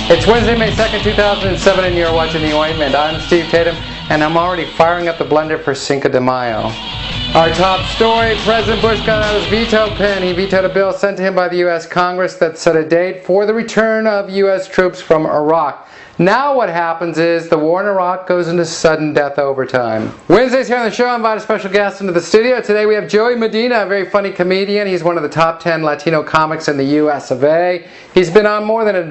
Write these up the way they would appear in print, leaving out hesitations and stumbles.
It's Wednesday, May 2nd, 2007, and you're watching The Ointment. I'm Steve Tatum, and I'm already firing up the blender for Cinco de Mayo. Our top story, President Bush got out his veto pen. He vetoed a bill sent to him by the U.S. Congress that set a date for the return of U.S. troops from Iraq. Now what happens is the war in Iraq goes into sudden death overtime. Wednesdays here on the show, I invite a special guest into the studio. Today we have Joey Medina, a very funny comedian. He's one of the top 10 Latino comics in the U.S. of A. He's been on more than 12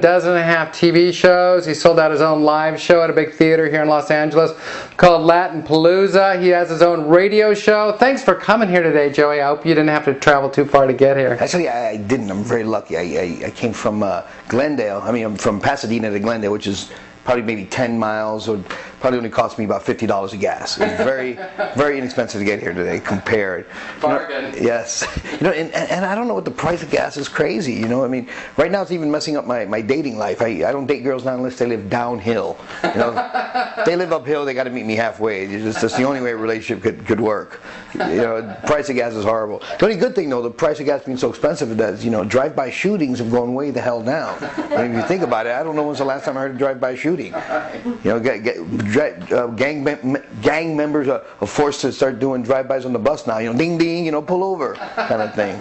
TV shows. He sold out his own live show at a big theater here in Los Angeles called Latin Palooza. He has his own radio show. Thanks for coming here today, Joey. I hope you didn't have to travel too far to get here. Actually, I didn't. I'm very lucky. I came from Glendale. I'm from Pasadena to Glendale, which is probably maybe 10 miles, or probably only cost me about $50 of gas. It was very, very inexpensive to get here today compared. Bargain. Yes. And I don't know what the price of gas is crazy. I mean, right now it's even messing up my dating life. I don't date girls now unless they live downhill. They live uphill, they got to meet me halfway. That's the only way a relationship could work. The price of gas is horrible. The only good thing though, the price of gas being so expensive is that drive-by shootings have gone way the hell down. If you think about it, I don't know when's the last time I heard a drive-by shooting. Gang members are forced to start doing drive-bys on the bus now. Ding ding, pull over, kind of thing.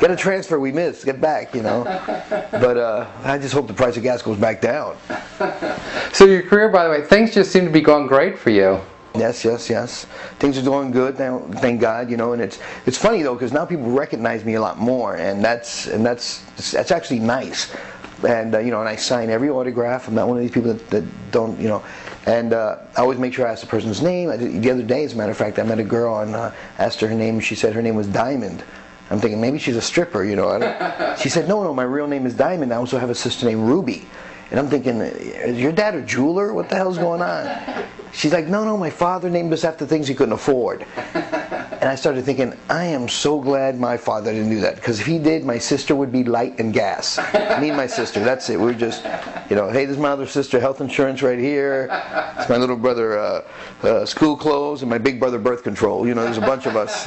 Get a transfer we missed, get back, But I just hope the price of gas goes back down. So your career, by the way, things just seem to be going great for you. Yes. Things are going good now, thank God. And it's funny though, because now people recognize me a lot more, and that's actually nice. And and I sign every autograph. I'm not one of these people that don't, And I always make sure I ask the person's name. The other day, as a matter of fact, I met a girl and asked her her name. She said her name was Diamond. I'm thinking maybe she's a stripper, She said, no, my real name is Diamond. I also have a sister named Ruby. And I'm thinking, is your dad a jeweler? What the hell's going on? She's like, no, my father named us after things he couldn't afford. And I started thinking, I am so glad my father didn't do that, because if he did, my sister would be light and gas. Me and my sister, that's it. We're just, hey, this is my other sister, health insurance right here. It's my little brother, school clothes, and my big brother, birth control. There's a bunch of us.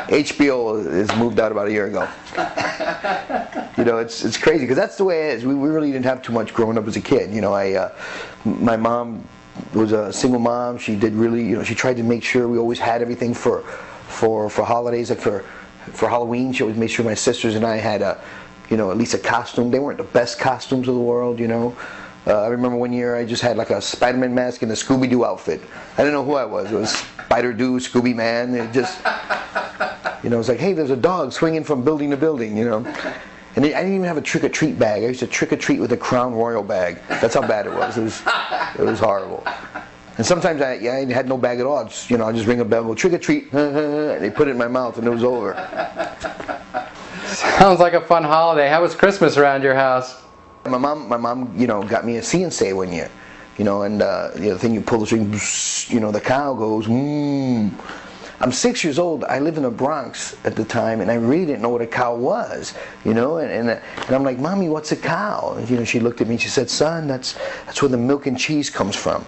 HBO is moved out about a year ago. It's crazy, because that's the way it is. We really didn't have too much growing up as a kid. My mom was a single mom. She did really, she tried to make sure we always had everything for holidays. Like for Halloween, she always made sure my sisters and I had at least a costume. They weren't the best costumes of the world, I remember one year I just had like a Spider-Man mask and a Scooby-Doo outfit. I didn't know who I was. It was Spider-Doo, Scooby-Man. It just, it was like, hey, there's a dog swinging from building to building, And I didn't even have a trick-or-treat bag. I used to trick-or-treat with a Crown Royal bag. That's how bad it was. It was horrible. And sometimes I had no bag at all. I'd just ring a bell, go trick-or-treat, and they put it in my mouth, and it was over. Sounds like a fun holiday. How was Christmas around your house? My mom, got me a See and Say one year, and the thing you pull the string, the cow goes, I'm 6 years old. I lived in the Bronx at the time, and I really didn't know what a cow was, and I'm like, Mommy, what's a cow? And, she looked at me and she said, son, that's where the milk and cheese comes from.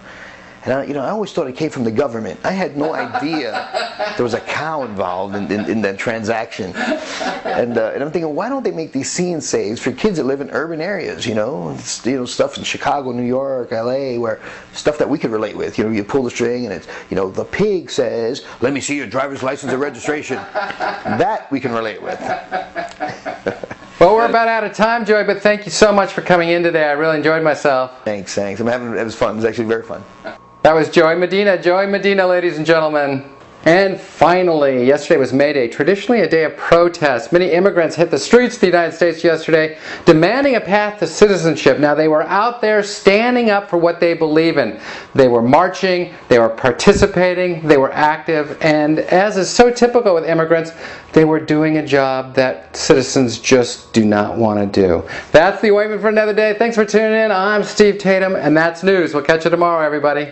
And I always thought it came from the government. I had no idea there was a cow involved in that transaction. And I'm thinking, why don't they make these See and Says for kids that live in urban areas? Stuff in Chicago, New York, LA, where stuff that we could relate with. You pull the string and it's, the pig says, let me see your driver's license and registration. That we can relate with. Well, we're about out of time, Joey, but thank you so much for coming in today. I really enjoyed myself. Thanks. It was fun. It was actually very fun. That was Joey Medina. Joey Medina, ladies and gentlemen. And finally, yesterday was May Day, traditionally a day of protest. Many immigrants hit the streets of the United States yesterday demanding a path to citizenship. Now, they were out there standing up for what they believe in. They were marching, they were participating, they were active, and as is so typical with immigrants, they were doing a job that citizens just do not want to do. That's The Ointment for another day. Thanks for tuning in. I'm Steve Tatum, and that's news. We'll catch you tomorrow, everybody.